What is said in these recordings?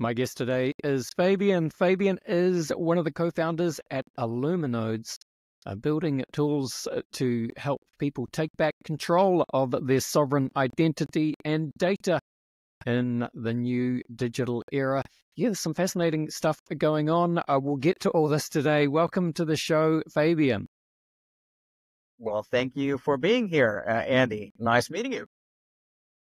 My guest today is Fabian. Fabian is one of the co-founders at Illuminodes, building tools to help people take back control of their sovereign identity and data in the new digital era. Yeah, there's some fascinating stuff going on. We'll get to all this today. Welcome to the show, Fabian. Well, thank you for being here, Andy. Nice meeting you.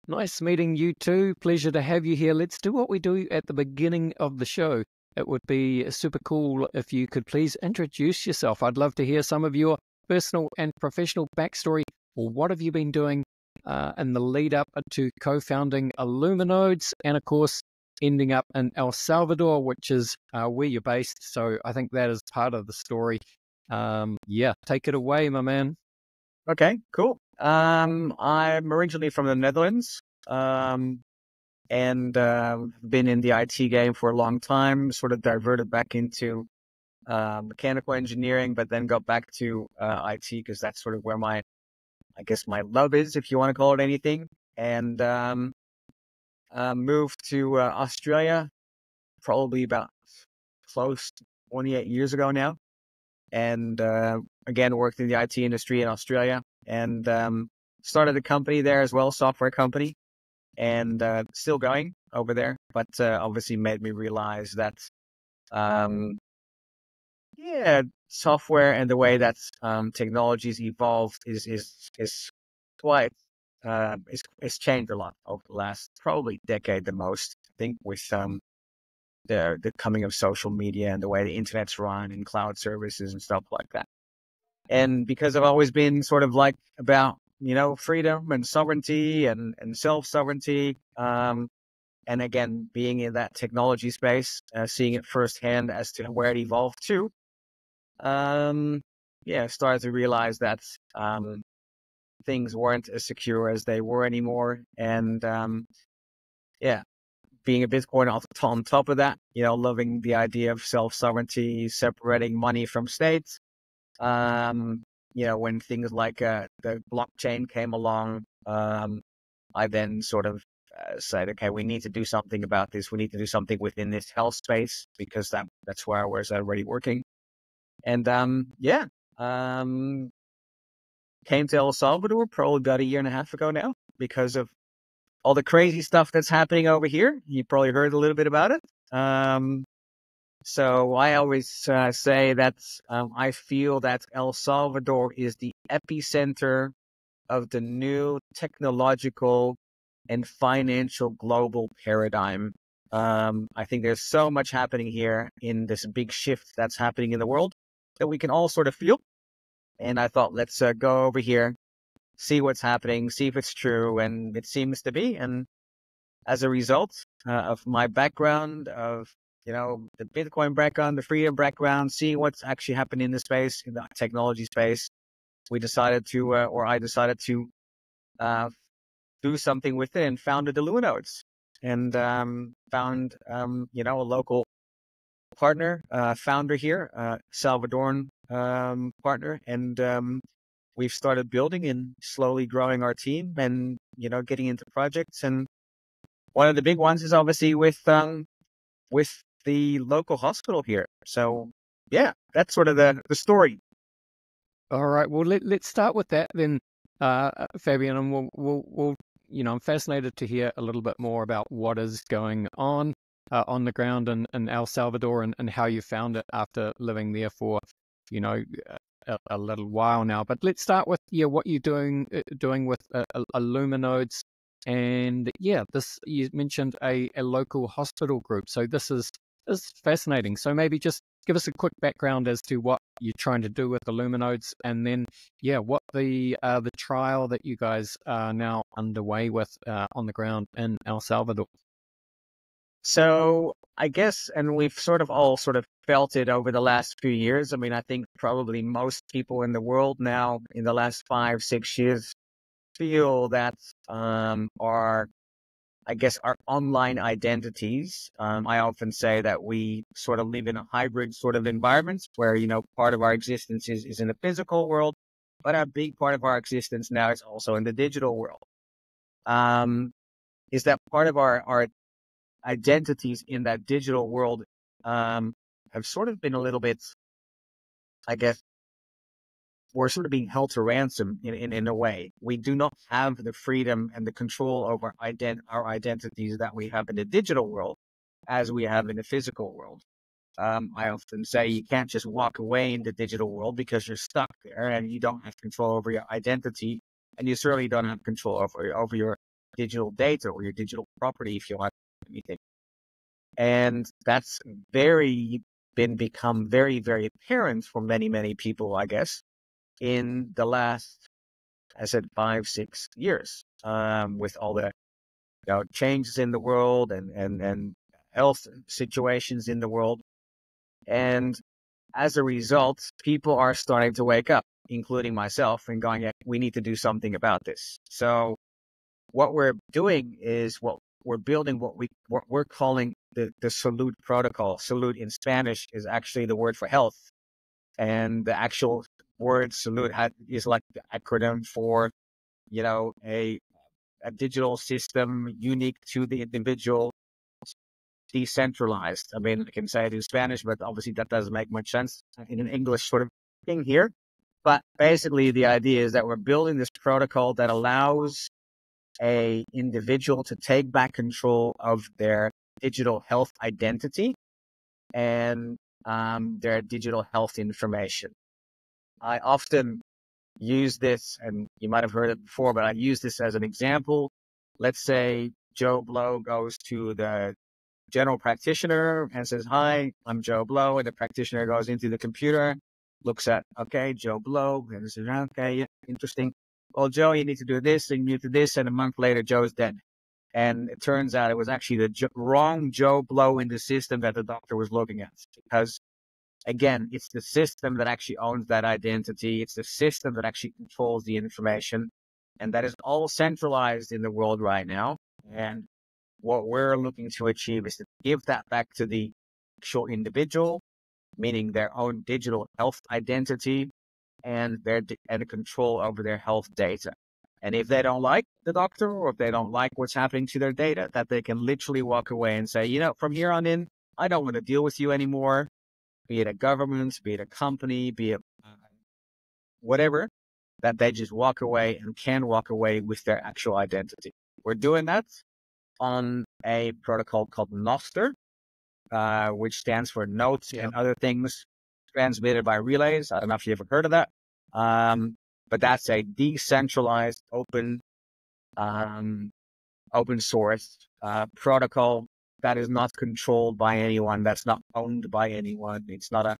Nice meeting you too. Pleasure to have you here. Let's do what we do at the beginning of the show. It would be super cool if you could please introduce yourself. I'd love to hear some of your personal and professional backstory. Or what have you been doing in the lead up to co-founding Illuminodes, and of course, ending up in El Salvador, which is where you're based. So I think that is part of the story. Yeah, take it away, my man. Okay, cool. I'm originally from the Netherlands, and been in the IT game for a long time. Sort of diverted back into mechanical engineering, but then got back to IT because that's sort of where my love is, if you want to call it anything. And moved to Australia probably about close to 28 years ago now. And again, worked in the IT industry in Australia, and started a company there as well, software company, and still going over there. But obviously made me realize that, software and the way that technologies evolved is quite it's changed a lot over the last probably decade the most. I think with the coming of social media and the way the internet's run and cloud services and stuff like that. And because I've always been sort of like about, freedom and sovereignty and self-sovereignty, and again, being in that technology space, seeing it firsthand as to where it evolved to, started to realize that things weren't as secure as they were anymore. And being a Bitcoin on top of that, loving the idea of self-sovereignty, separating money from states. When things like the blockchain came along, I then sort of said, okay, we need to do something about this. We need to do something within this health space because that's where I was already working. And came to El Salvador probably about a year and a half ago now because of all the crazy stuff that's happening over here. You probably heard a little bit about it. So I always say that I feel that El Salvador is the epicenter of the new technological and financial global paradigm. I think there's so much happening here in this big shift that's happening in the world that we can all sort of feel. And I thought, let's go over here, see what's happening, see if it's true. And it seems to be. And as a result of my background, of the Bitcoin background, the freedom background, seeing what's actually happening in the space, in the technology space, I decided to do something with it and founded Illuminodes, and found a local partner, founder here, Salvadoran partner, and we've started building and slowly growing our team and getting into projects. And one of the big ones is obviously with the local hospital here. So yeah, that's sort of the story. All right. Well, let's start with that then, Fabian, and we'll I'm fascinated to hear a little bit more about what is going on the ground in El Salvador and how you found it after living there for a little while now. But let's start with what you're doing with Illuminodes. And this, you mentioned a local hospital group. So this is fascinating. So maybe just give us a quick background as to what you're trying to do with Illuminodes, and then what the trial that you guys are now underway with on the ground in El Salvador. So I guess, and we've all felt it over the last few years. I mean, I think probably most people in the world now in the last 5-6 years feel that our online identities. I often say that we sort of live in a hybrid sort of environment where, part of our existence is in the physical world, but a big part of our existence now is also in the digital world. Is that part of our identities in that digital world have sort of been a little bit, I guess, we're sort of being held to ransom in a way. We do not have the freedom and the control over our identities that we have in the digital world as we have in the physical world. I often say you can't just walk away in the digital world because you're stuck there and you don't have control over your identity, and you certainly don't have control over your digital data or your digital property, if you want anything. And that's become very, very apparent for many, many people, I guess, in the last, I said, 5-6 years, with all the changes in the world and health situations in the world. And as a result, people are starting to wake up, including myself, and going, yeah, we need to do something about this. So what we're doing is we're building what we're calling the Salud protocol. Salud in Spanish is actually the word for health. And the actual word Salud is like the acronym for, a digital system unique to the individual, decentralized. I mean, I can say it in Spanish, but obviously that doesn't make much sense in an English sort of thing here. But basically the idea is that we're building this protocol that allows a individual to take back control of their digital health identity and their digital health information. I often use this, and you might have heard it before, but I use this as an example. Let's say Joe Blow goes to the general practitioner and says, "Hi, I'm Joe Blow." And the practitioner goes into the computer, looks at, okay, Joe Blow, and says, okay, yeah, interesting. Well, Joe, you need to do this, and you need to do this. And a month later, Joe's dead. And it turns out it was actually the wrong Joe Blow in the system that the doctor was looking at. Because, again, it's the system that actually owns that identity. It's the system that actually controls the information. And that is all centralized in the world right now. And what we're looking to achieve is to give that back to the actual individual, meaning their own digital health identity and and control over their health data. And if they don't like the doctor, or if they don't like what's happening to their data, that they can literally walk away and say, from here on in, I don't want to deal with you anymore, be it a government, be it a company, be it whatever, that they just walk away and can walk away with their actual identity. We're doing that on a protocol called Nostr, which stands for notes and other things transmitted by relays. I don't know if you ever heard of that. But that's a decentralized, open source protocol that is not controlled by anyone. That's not owned by anyone. It's not an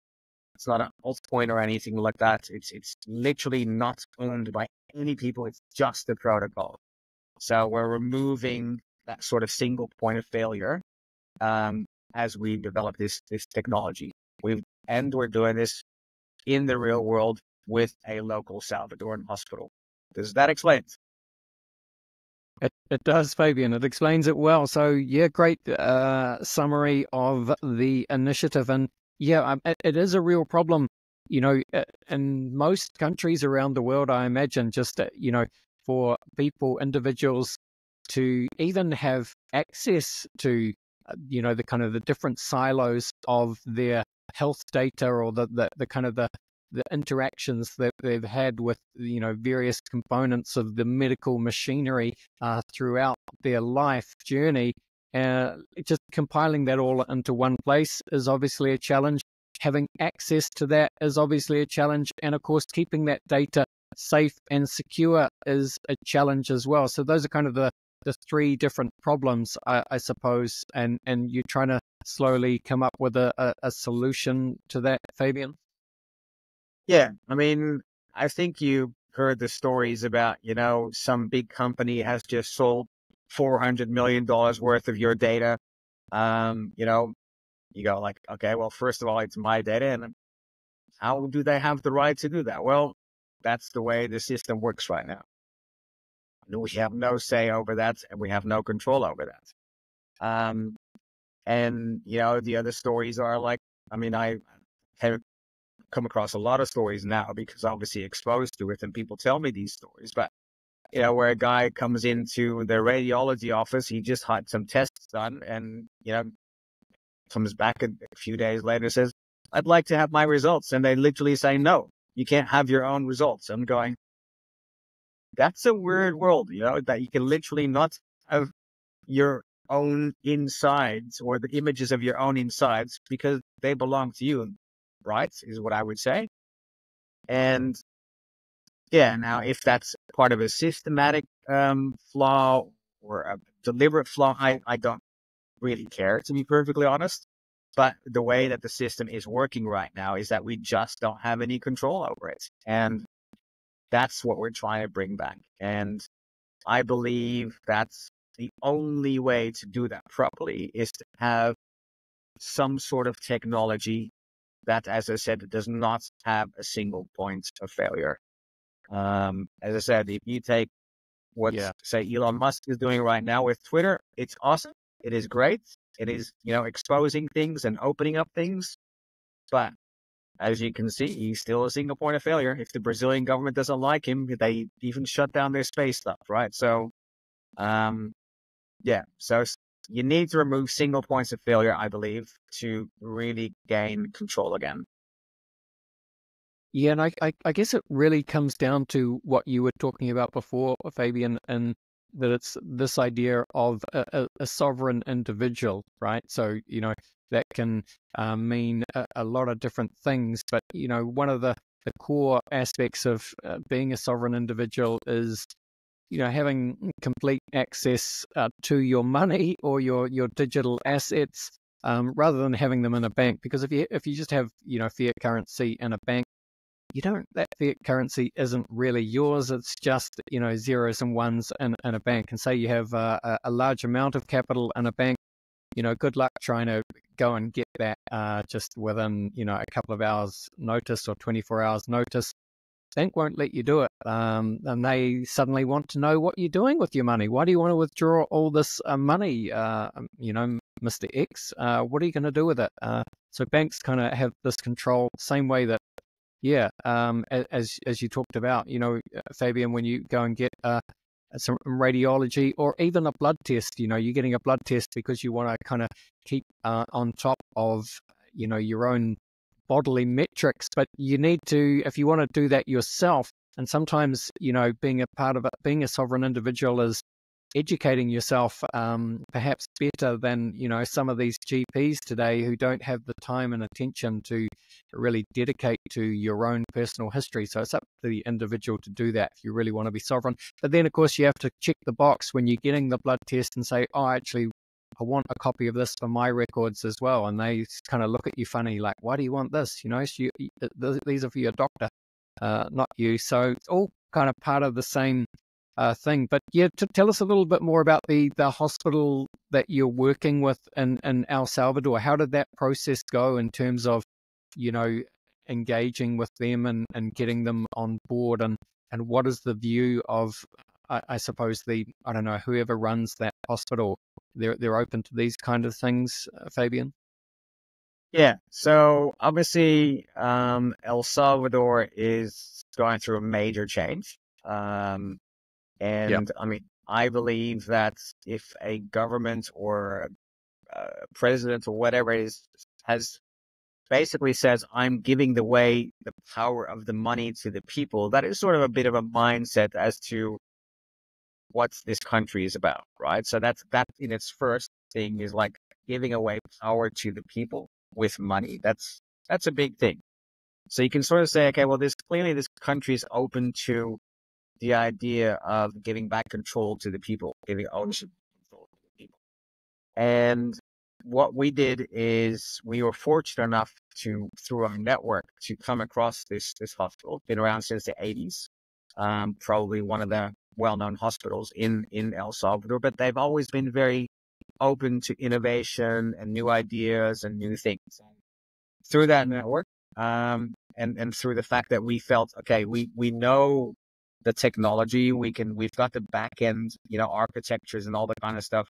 altcoin or anything like that. It's literally not owned by any people. It's just a protocol. So we're removing that sort of single point of failure as we develop this technology. We're doing this in the real world with a local Salvadoran hospital. Does that explain it? It does, Fabian. It explains it well. So, yeah, great summary of the initiative. And yeah, it is a real problem, in most countries around the world, I imagine, just, for individuals to even have access to, the kind of the different silos of their health data, or the kind of the interactions that they've had with, various components of the medical machinery throughout their life journey. Just compiling that all into one place is obviously a challenge. Having access to that is obviously a challenge. And of course, keeping that data safe and secure is a challenge as well. So those are kind of the three different problems, I suppose. And you're trying to slowly come up with a solution to that, Fabian? Yeah, I mean, I think you heard the stories about, some big company has just sold $400 million worth of your data. You go like, okay, well, first of all, it's my data. And how do they have the right to do that? Well, that's the way the system works right now. We have no say over that, and we have no control over that. And, the other stories are like, I have come across a lot of stories now because obviously exposed to it and people tell me these stories, but where a guy comes into the radiology office, he just had some tests done, and comes back a few days later, says, "I'd like to have my results," and they literally say, "No, you can't have your own results." I'm going, that's a weird world, that you can literally not have your own insides or the images of your own insides because they belong to you, right? Is what I would say. And yeah, now if that's part of a systematic flaw or a deliberate flaw, I don't really care, to be perfectly honest. But the way that the system is working right now is that we just don't have any control over it. And that's what we're trying to bring back. And I believe that's the only way to do that properly, is to have some sort of technology that, as I said, does not have a single point of failure. As I said, if you take what, say, Elon Musk is doing right now with Twitter, it's awesome. It is great. It is, exposing things and opening up things. But as you can see, he's still a single point of failure. If the Brazilian government doesn't like him, they even shut down their space stuff, right? So, so you need to remove single points of failure, I believe, to really gain control again. Yeah, and I guess it really comes down to what you were talking about before, Fabian, and that it's this idea of a sovereign individual, right? So, that can mean a lot of different things, but, one of the core aspects of being a sovereign individual is, having complete access to your money or your digital assets, rather than having them in a bank. Because if you just have, fiat currency in a bank, that fiat currency isn't really yours. It's just, zeros and ones in a bank. And say you have a large amount of capital in a bank, good luck trying to go and get that just within, a couple of hours notice or 24 hours notice. Bank won't let you do it. And they suddenly want to know what you're doing with your money. Why do you want to withdraw all this money, Mr. X? What are you going to do with it? So banks kind of have this control, same way that, as you talked about, Fabian, when you go and get some radiology or even a blood test, you're getting a blood test because you want to kind of keep on top of, your own bodily metrics, but you need to, if you want to do that yourself, and sometimes, being a part of it, being a sovereign individual is educating yourself perhaps better than, some of these GPs today who don't have the time and attention to really dedicate to your own personal history. So it's up to the individual to do that if you really want to be sovereign. But then, of course, you have to check the box when you're getting the blood test and say, oh, actually, I want a copy of this for my records as well. And they kind of look at you funny, like, why do you want this? These are for your doctor, not you. So it's all kind of part of the same thing. But yeah, to tell us a little bit more about the hospital that you're working with in El Salvador. How did that process go in terms of, engaging with them and getting them on board? And what is the view of, I suppose, whoever runs that hospital? They're open to these kind of things, Fabian? Yeah, so obviously El Salvador is going through a major change. And I mean, I believe that if a government or a president or whatever has basically says, I'm giving away the power of the money to the people, that is sort of a bit of a mindset as to what this country is about, right? So that in its first thing is like giving away power to the people with money. That's a big thing. So you can sort of say, okay, well, this country is open to the idea of giving back control to the people, giving ownership control to the people. And what we did is we were fortunate enough to, through our network, to come across this hospital. Been around since the 80s, probably one of the well-known hospitals in El Salvador, but they've always been very open to innovation and new ideas and new things. Through that network, and through the fact that we felt, okay, we know the technology, we've got the back end, architectures and all the kind of stuff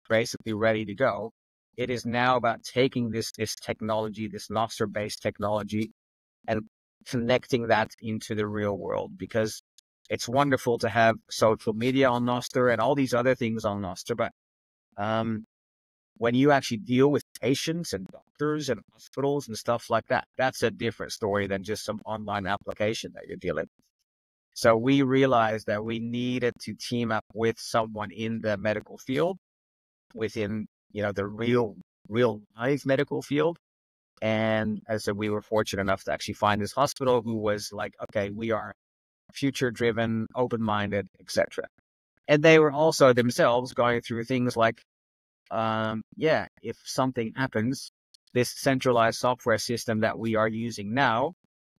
basically ready to go. It is now about taking this technology, this Nostr-based technology, and connecting that into the real world, because it's wonderful to have social media on Nostr and all these other things on Nostr, but when you actually deal with patients and doctors and hospitals and stuff like that, that's a different story than just some online application that you're dealing with. So we realized that we needed to team up with someone in the medical field, within, the real life medical field. And as I said, we were fortunate enough to actually find this hospital who was like, okay, we are future driven, open-minded, etc. And they were also themselves going through things like, if something happens, this centralized software system that we are using now,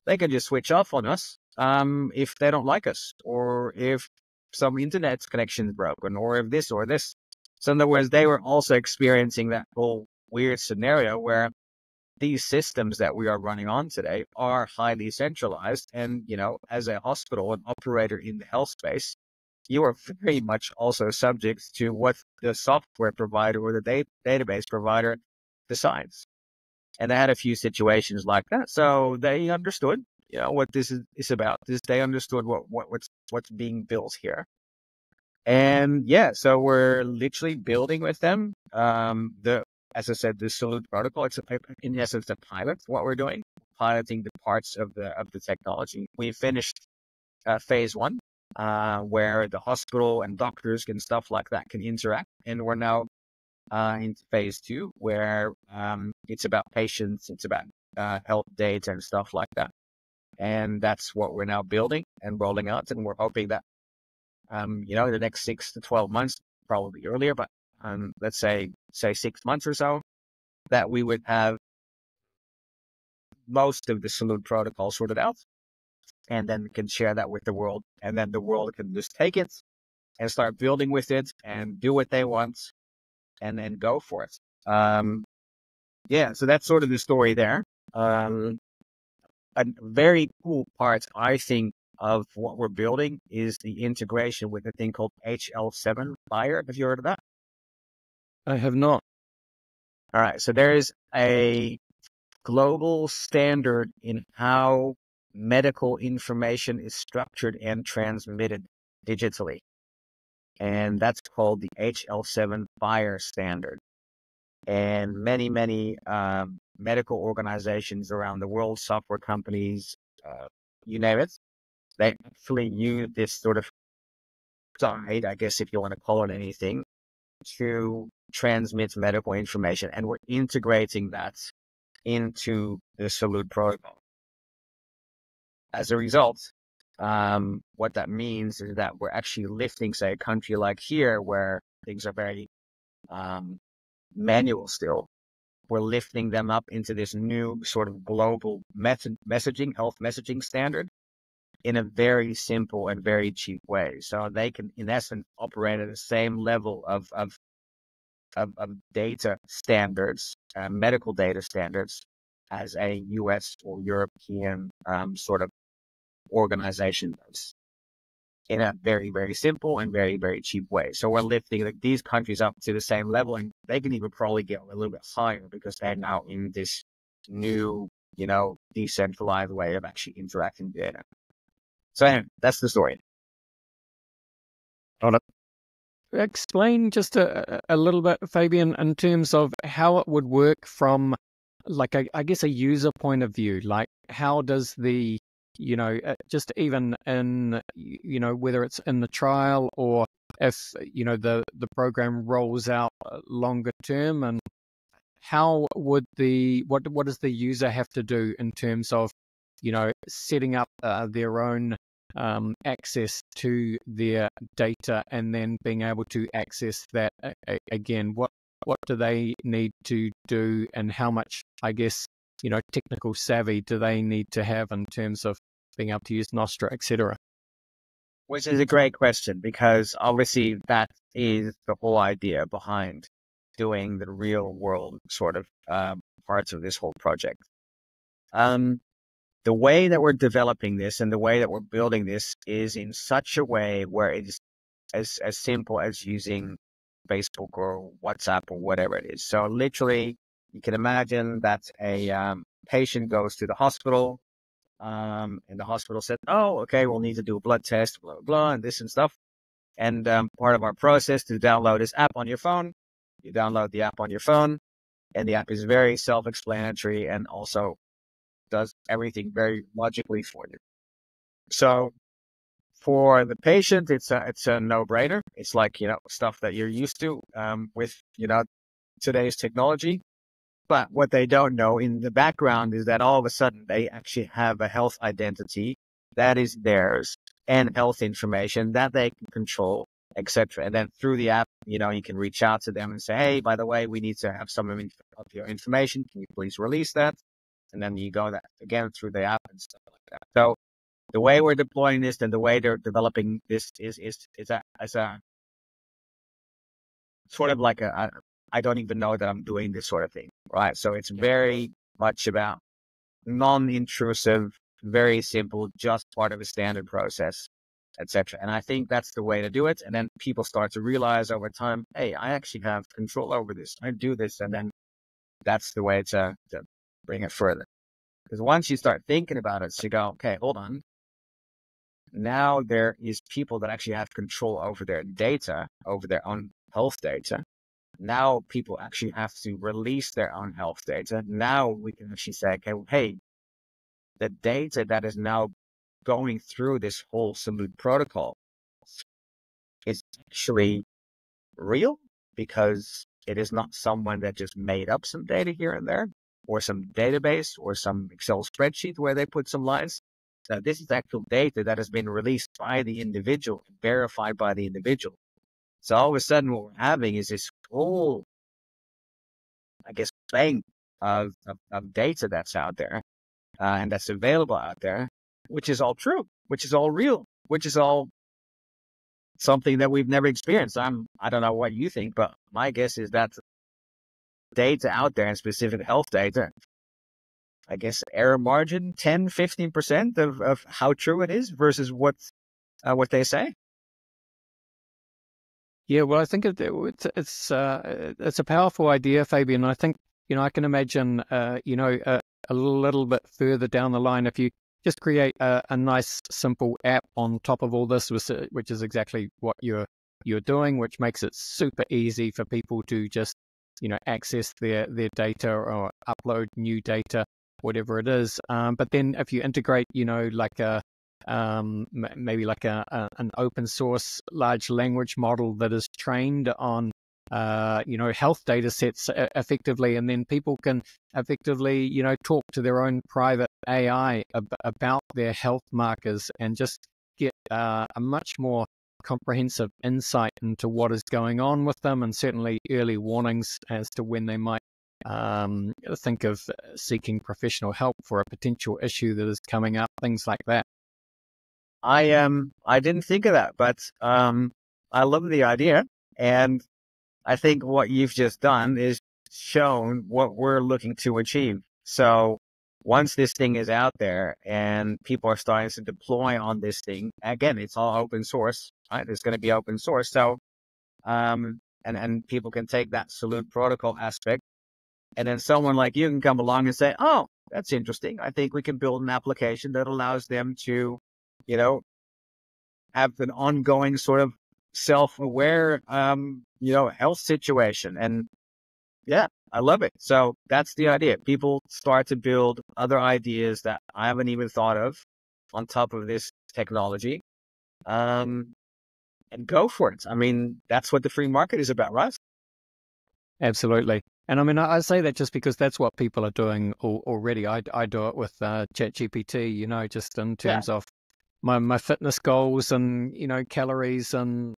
they can just switch off on us if they don't like us, or if some internet connection is broken, or if this or this. So in other words, they were also experiencing that whole weird scenario where these systems that we are running on today are highly centralized. And, as a hospital and operator in the health space, you are very much also subject to what the software provider or the database provider decides. And they had a few situations like that. So they understood, what this is about. They understood what's being built here. And so we're literally building with them. As I said, the Salute protocol, it's in essence a pilot. What we're doing, piloting the parts of the technology. We finished phase 1, where the hospital and doctors and stuff like that can interact, and we're now in phase 2, where it's about patients, it's about health data and stuff like that. And that's what we're now building and rolling out, and we're hoping that in the next 6 to 12 months, probably earlier, but let's say 6 months or so, that we would have most of the Salute protocol sorted out, and then we can share that with the world, and then the world can just take it and start building with it and do what they want and then go for it. So that's sort of the story there. A very cool part, I think, of what we're building is the integration with a thing called HL7 FHIR. Have you heard of that? I have not. All right. So there is a global standard in how medical information is structured and transmitted digitally. And that's called the HL7 FHIR standard. And many, many medical organizations around the world, software companies, you name it, they actually use this sort of guide, I guess, if you want to call it anything, to transmit medical information. And we're integrating that into the Salute protocol. As a result, what that means is that we're actually lifting, say, a country like here, where things are very manual still. We're lifting them up into this new sort of global messaging, health messaging standard in a very simple and very cheap way. So they can, in essence, operate at the same level of data standards, medical data standards, as a US or European sort of organization does, in a very, very simple and very, very cheap way. So we're lifting these countries up to the same level, and they can even probably get a little bit higher because they're now in this new, decentralized way of actually interacting data. So anyway, that's the story. Explain just a little bit, Fabian, in terms of how it would work from, like, I guess, a user point of view. Like, how does the, just even in, whether it's in the trial or if, the program rolls out longer term, and how would what does the user have to do in terms of, setting up their own access to their data, and then being able to access that again? What do they need to do, and how much, I guess, technical savvy do they need to have in terms of being able to use Nostr, etc.? Which is a great question, because obviously that is the whole idea behind doing the real world sort of parts of this whole project. The way that we're developing this and the way that we're building this is in such a way where it's as simple as using Facebook or WhatsApp or whatever it is. So literally, you can imagine that a patient goes to the hospital. And the hospital said, oh, okay, we'll need to do a blood test, blah, blah, blah, and this and stuff. And part of our process to download this app on your phone. You download the app on your phone, and the app is very self-explanatory and also does everything very logically for you. So for the patient, it's a no-brainer. It's like, stuff that you're used to with, today's technology. But what they don't know in the background is that all of a sudden they actually have a health identity that is theirs and health information that they can control, etc. And then through the app, you can reach out to them and say, hey, by the way, we need to have some of your information. Can you please release that? And then you go that again through the app and stuff like that. So the way we're deploying this and the way they're developing this is as a sort of like I don't even know that I'm doing this sort of thing, right? So it's very much about non-intrusive, very simple, just part of a standard process, etc. And I think that's the way to do it. And then people start to realize over time, hey, I actually have control over this. I do this. And then that's the way to bring it further. Because once you start thinking about it, so you go, okay, hold on. Now there is people that actually have control over their data, over their own health data. Now people actually have to release their own health data. Now we can actually say, okay, hey, the data that is now going through this whole Salute protocol is actually real, because it is not someone that just made up some data here and there, or some database or some Excel spreadsheet where they put some lines. So this is actual data that has been released by the individual, verified by the individual. So all of a sudden what we're having is this whole, bank of data that's out there and that's available out there, which is all true, which is all real, which is all something that we've never experienced. I don't know what you think, but my guess is that data out there and specific health data, error margin 10, 15% of how true it is versus what they say. Yeah, well, I think it's a powerful idea, Fabian. I think, I can imagine, a little bit further down the line, if you just create a nice, simple app on top of all this, which is exactly what you're doing, which makes it super easy for people to just, access their data or upload new data, whatever it is. But then if you integrate, like maybe like an open source large language model that is trained on health data sets effectively, and then people can effectively talk to their own private AI about their health markers and just get a much more comprehensive insight into what is going on with them, and certainly early warnings as to when they might think of seeking professional help for a potential issue that is coming up, things like that. I didn't think of that, but I love the idea, and I think what you've just done is shown what we're looking to achieve. So once this thing is out there and people are starting to deploy on this thing, again, it's all open source, right? It's going to be open source. So, and people can take that Salute protocol aspect, and then someone like you can come along and say, oh, that's interesting. I think we can build an application that allows them to, have an ongoing sort of self-aware, health situation. And yeah, I love it. So that's the idea. People start to build other ideas that I haven't even thought of on top of this technology, and go for it. I mean, that's what the free market is about, right? Absolutely. And I mean, I say that just because that's what people are doing already. I do it with ChatGPT, just in terms of my fitness goals and, calories and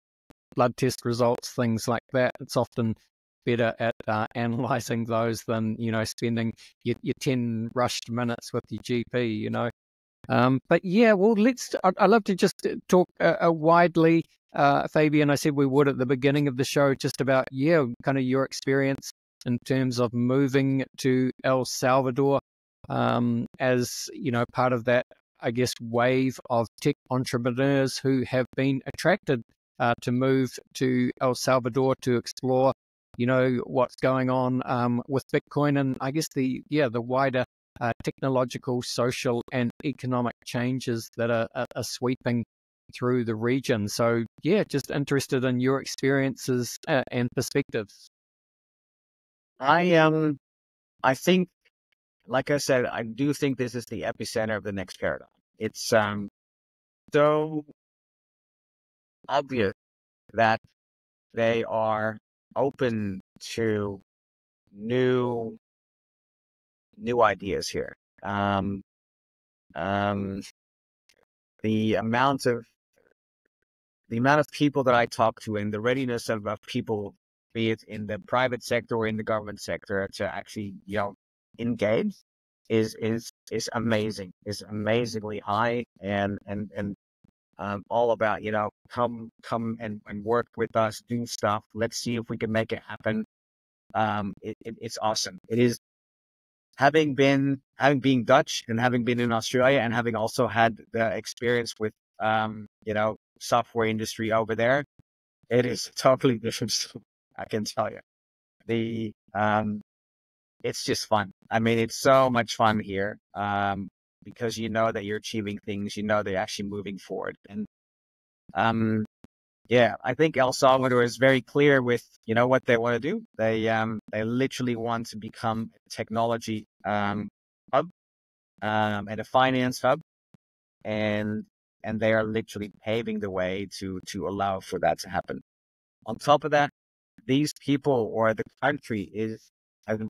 blood test results, things like that. It's often better at analyzing those than, spending your 10 rushed minutes with your GP, But yeah, well, I'd love to just talk widely, Fabian. I said we would at the beginning of the show, just about, kind of your experience in terms of moving to El Salvador as, part of that, I guess, wave of tech entrepreneurs who have been attracted to move to El Salvador to explore, what's going on with Bitcoin, and I guess the wider technological, social, and economic changes that are sweeping through the region. So, yeah, just interested in your experiences and perspectives. I think, like I said, I do think this is the epicenter of the next paradigm. It's so obvious that they are open to new ideas here. Um, the amount of people that I talk to and the readiness of people, be it in the private sector or in the government sector, to actually engage is amazing. Is amazingly high, and all about come and work with us, do stuff. Let's see if we can make it happen. It's awesome. It is. Having been Dutch and having been in Australia and having also had the experience with software industry over there, it is totally different. I can tell you, the it's just fun. I mean, it's so much fun here, because that you're achieving things, they're actually moving forward. And yeah, I think El Salvador is very clear with what they want to do. They literally want to become a technology hub, and a finance hub, and they are literally paving the way to allow for that to happen. On top of that, these people, or the country, the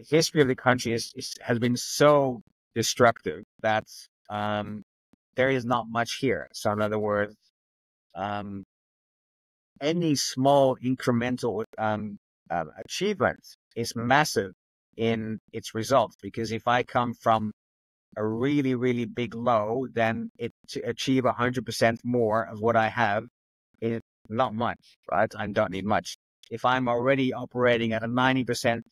history of the country has been so destructive that there is not much here. So in other words, any small incremental achievement is massive in its results, because if I come from a really, really big low, then to achieve 100% more of what I have is not much, right? I don't need much. If I'm already operating at a 90%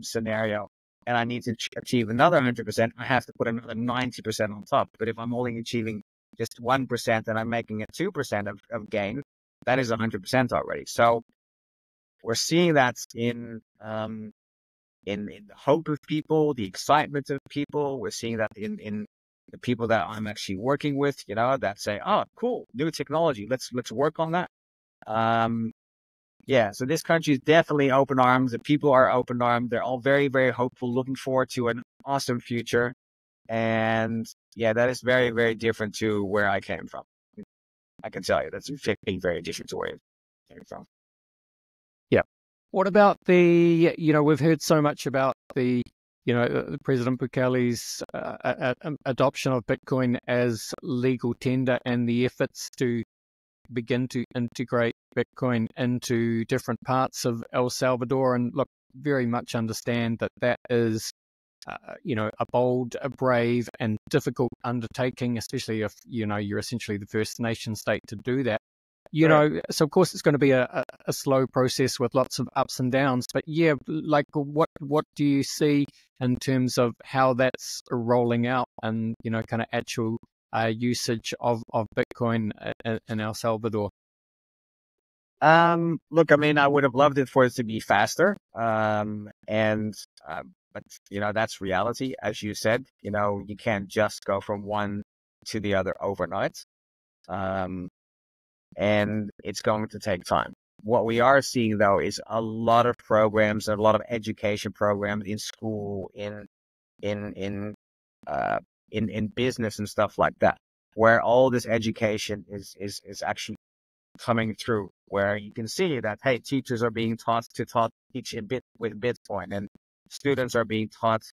scenario and I need to achieve another 100%, I have to put another 90% on top. But if I'm only achieving just 1% and I'm making it 2% of gain, that is 100% already. So we're seeing that in the hope of people, the excitement of people. We're seeing that in the people that I'm actually working with, that say, "Oh, cool, new technology. Let's work on that." Yeah. So this country is definitely open arms. The people are open armed. They're all very, very hopeful, looking forward to an awesome future. And yeah, that is very, very different to where I came from. I can tell you that's very different to where I came from. Yeah. What about we've heard so much about President Bukele's adoption of Bitcoin as legal tender and the efforts to begin to integrate Bitcoin into different parts of El Salvador. And look, very much understand that is, a bold, a brave, and difficult undertaking, especially if, you're essentially the first nation state to do that. So of course it's going to be a slow process with lots of ups and downs, but yeah, like what do you see in terms of how that's rolling out and, kind of actual usage of Bitcoin in El Salvador? Look, I mean, I would have loved it for it to be faster. But that's reality. As you said, you can't just go from one to the other overnight. And it's going to take time. What we are seeing, though, is a lot of programs, a lot of education programs in school, in business and stuff like that, where all this education is actually coming through, where you can see that, hey, teachers are being taught to teach a bit with Bitcoin, and students are being taught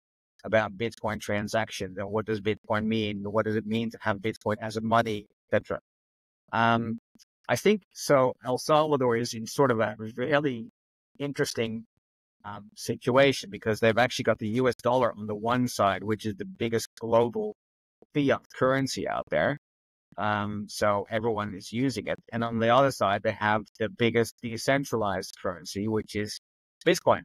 about Bitcoin transactions and what does Bitcoin mean, what does it mean to have Bitcoin as a money, etc. I think so. El Salvador is in sort of a really interesting situation, because they've actually got the US dollar on the one side, which is the biggest global fiat currency out there. So everyone is using it. And on the other side, they have the biggest decentralized currency, which is Bitcoin.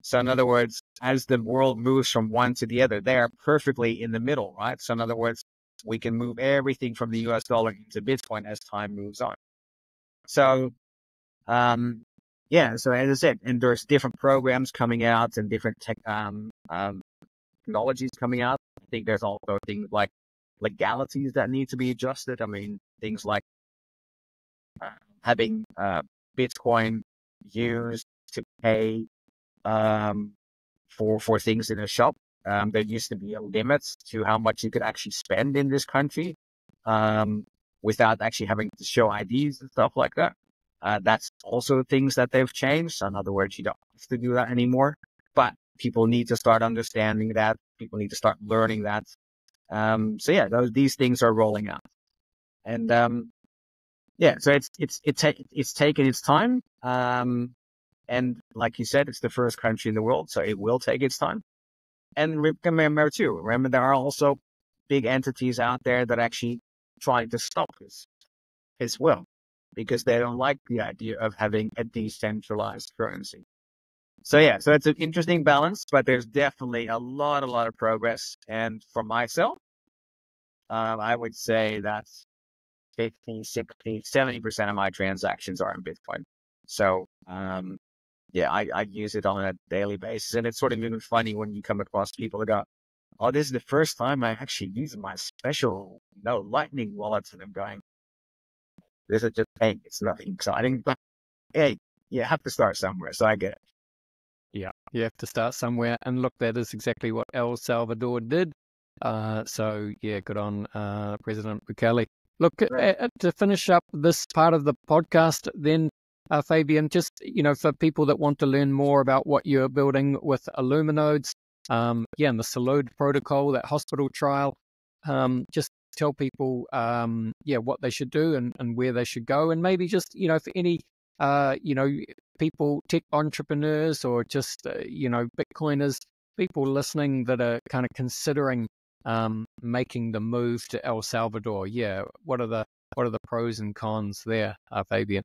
So in other words, as the world moves from one to the other, they are perfectly in the middle, right? So in other words, we can move everything from the US dollar into Bitcoin as time moves on. So, yeah, so as I said, and there's different programs coming out and different technologies coming out. I think there's also things like legalities that need to be adjusted. I mean, things like having Bitcoin used to pay for things in a shop. There used to be a limit to how much you could actually spend in this country without actually having to show IDs and stuff like that. That's also things that they've changed. So in other words, you don't have to do that anymore. But people need to start understanding that. People need to start learning that. So yeah, these things are rolling out, and yeah, so it's taken its time. And like you said, it's the first country in the world, so it will take its time. And remember too, there are also big entities out there that actually trying to stop this as well, because they don't like the idea of having a decentralized currency. So yeah, so it's an interesting balance, but there's definitely a lot of progress. And for myself, I would say that 50, 60, 70% of my transactions are in Bitcoin. So yeah, I use it on a daily basis. And it's sort of even funny when you come across people that go, oh, this is the first time I actually use my special, Lightning wallets. And I'm going, this is just, hey, it's nothing exciting, but hey, you have to start somewhere. So I get it. Yeah, you have to start somewhere. And look, that is exactly what El Salvador did. So yeah, good on President Bukele. Look, to finish up this part of the podcast, then Fabian, just for people that want to learn more about what you're building with Illuminodes, and the Salud protocol, that hospital trial, just tell people, what they should do and where they should go, and maybe just for any people, tech entrepreneurs, or just Bitcoiners, people listening that are kind of considering making the move to El Salvador. Yeah, what are the pros and cons there, Fabian?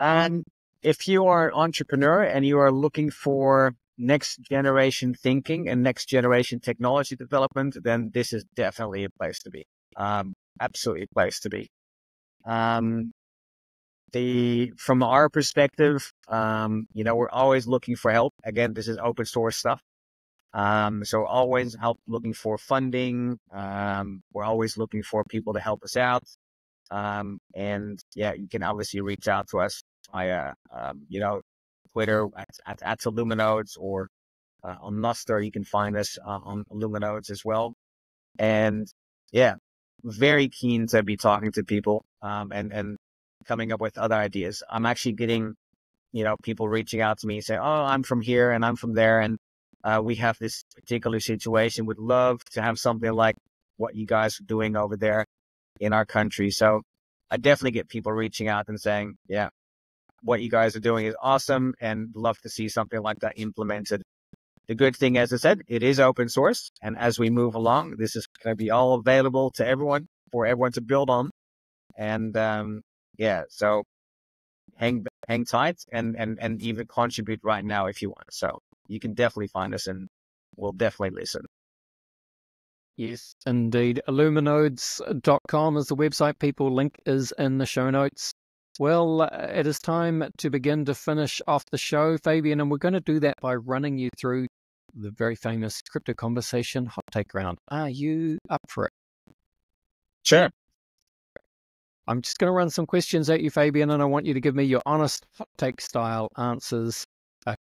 If you are an entrepreneur and you are looking for next generation thinking and next generation technology development, then this is definitely a place to be. Absolutely a place to be. From our perspective, we're always looking for help. Again, this is open source stuff. So always looking for funding. We're always looking for people to help us out. And yeah, you can obviously reach out to us via, Twitter at Illuminodes, or on Nostr. You can find us on Illuminodes as well. And yeah, very keen to be talking to people and coming up with other ideas. I'm actually getting, people reaching out to me and say, oh, I'm from here and I'm from there, and we have this particular situation. Would love to have something like what you guys are doing over there in our country. So I definitely get people reaching out and saying, yeah, what you guys are doing is awesome, and love to see something like that implemented. The good thing, as I said, it is open source. And as we move along, this is going to be all available to everyone, for everyone to build on. And yeah, so hang tight and even contribute right now if you want. So you can definitely find us, and we'll definitely listen. Yes, indeed. Illuminodes.com is the website. People, link is in the show notes. Well, it is time to begin to finish off the show, Fabian, and we're going to do that by running you through the very famous Crypto Conversation hot take round. Are you up for it? Sure. I'm just going to run some questions at you, Fabian, and I want you to give me your honest hot take style answers.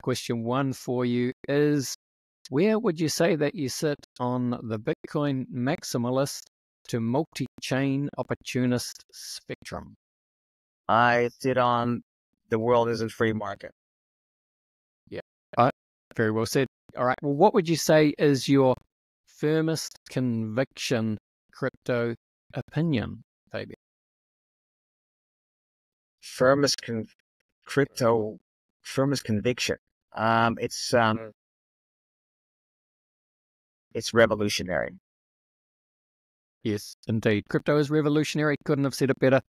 Question 1 for you is, where would you say that you sit on the Bitcoin maximalist to multi-chain opportunist spectrum? I sit on the world is a free market. Yeah, very well said. All right. Well, what would you say is your firmest conviction crypto opinion, Fabian? Firmest conviction. It's revolutionary. Yes, indeed. Crypto is revolutionary. Couldn't have said it better.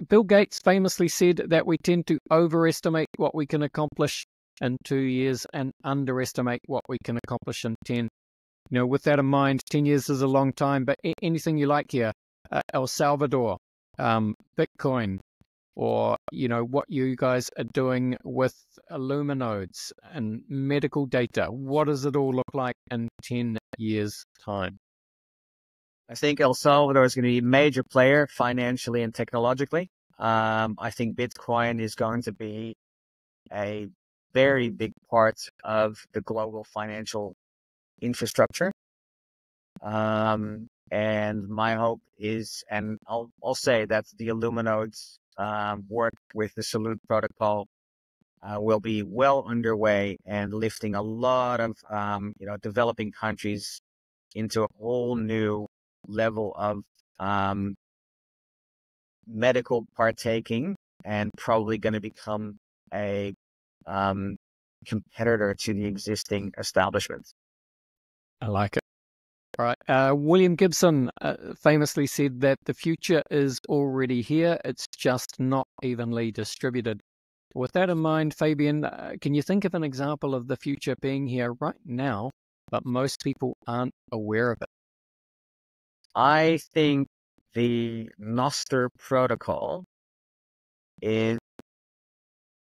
Bill Gates famously said that we tend to overestimate what we can accomplish in 2 years and underestimate what we can accomplish in 10. With that in mind, 10 years is a long time, but anything you like here. El Salvador, Bitcoin, or, what you guys are doing with Illuminodes and medical data? What does it all look like in 10 years' time? I think El Salvador is going to be a major player financially and technologically. I think Bitcoin is going to be a very big part of the global financial infrastructure. And my hope is, and I'll say that the Illuminodes work with the Salute protocol will be well underway and lifting a lot of developing countries into a whole new level of medical partaking, and probably going to become a competitor to the existing establishments. I like it. All right. William Gibson famously said that the future is already here. It's just not evenly distributed. With that in mind, Fabian, can you think of an example of the future being here right now, but most people aren't aware of it? I think the Nostr protocol is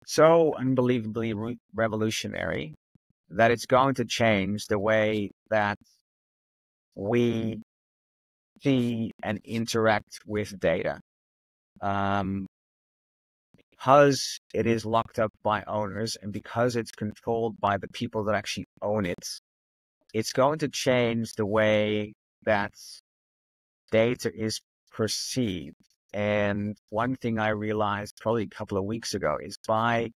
so unbelievably revolutionary that it's going to change the way that we see and interact with data. Because it is locked up by owners and because it's controlled by the people that actually own it, it's going to change the way that data is perceived. And one thing I realized probably a couple of weeks ago is by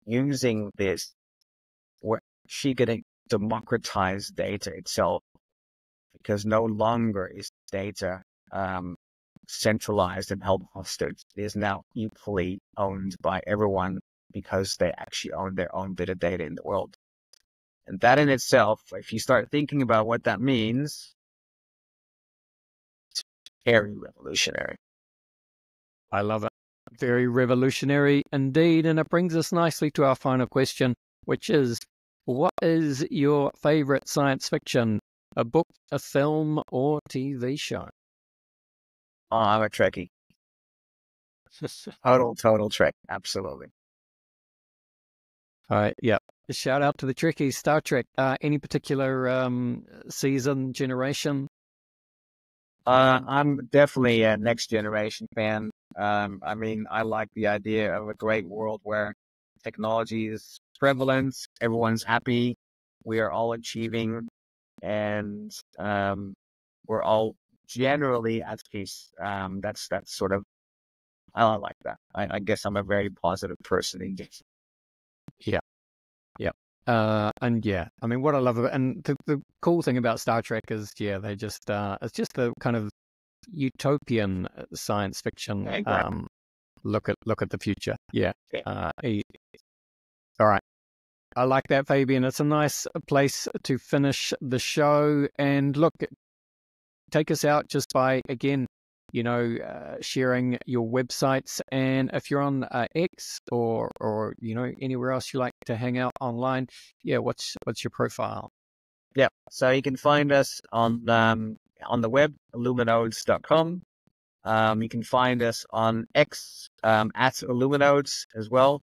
using this, we're actually going to democratize data itself, because no longer is data centralized and held hostage. It is now equally owned by everyone because they actually own their own bit of data in the world. And that in itself, if you start thinking about what that means, it's very revolutionary. I love it. Very revolutionary indeed. And it brings us nicely to our final question, which is, what is your favorite science fiction? A book, a film, or TV show? Oh, I'm a Trekkie. Total Trek. Absolutely. All right. Yeah. Shout out to the Trekkies. Star Trek. Any particular season, generation? I'm definitely a Next Generation fan. I like the idea of a great world where technology is prevalent, everyone's happy, we are all achieving, and we're all generally at peace. That's sort of, I like that. I guess I'm a very positive person in this. Yeah. Yeah. And yeah, I mean, what I love about, and the cool thing about Star Trek is, yeah, they just, it's just the kind of utopian science fiction. Exactly. Look at the future. Yeah. All right. I like that, Fabian. It's a nice place to finish the show. And look, take us out just by, again, sharing your websites. And if you're on X or anywhere else you like to hang out online, yeah, what's your profile? Yeah, so you can find us on the web, illuminodes.com. You can find us on X at Illuminodes as well.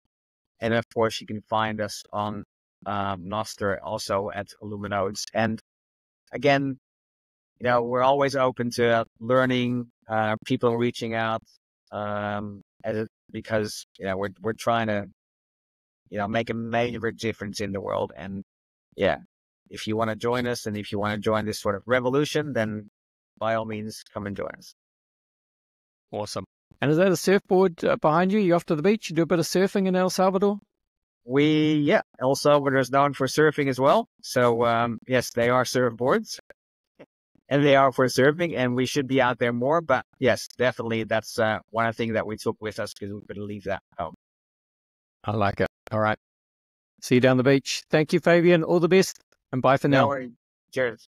And of course, you can find us on Nostr also at Illuminodes. And again, we're always open to learning, people reaching out, because we're trying to make a major difference in the world. And yeah, if you want to join us and if you want to join this sort of revolution, then by all means, come and join us. Awesome. And is that a surfboard behind you? You off to the beach? You do a bit of surfing in El Salvador? El Salvador is known for surfing as well. So yes, they are surfboards. And they are for surfing, and we should be out there more. But yes, definitely, that's one of the things that we took with us because we couldn't leave that home. I like it. All right. See you down the beach. Thank you, Fabian. All the best, and bye for now. Cheers.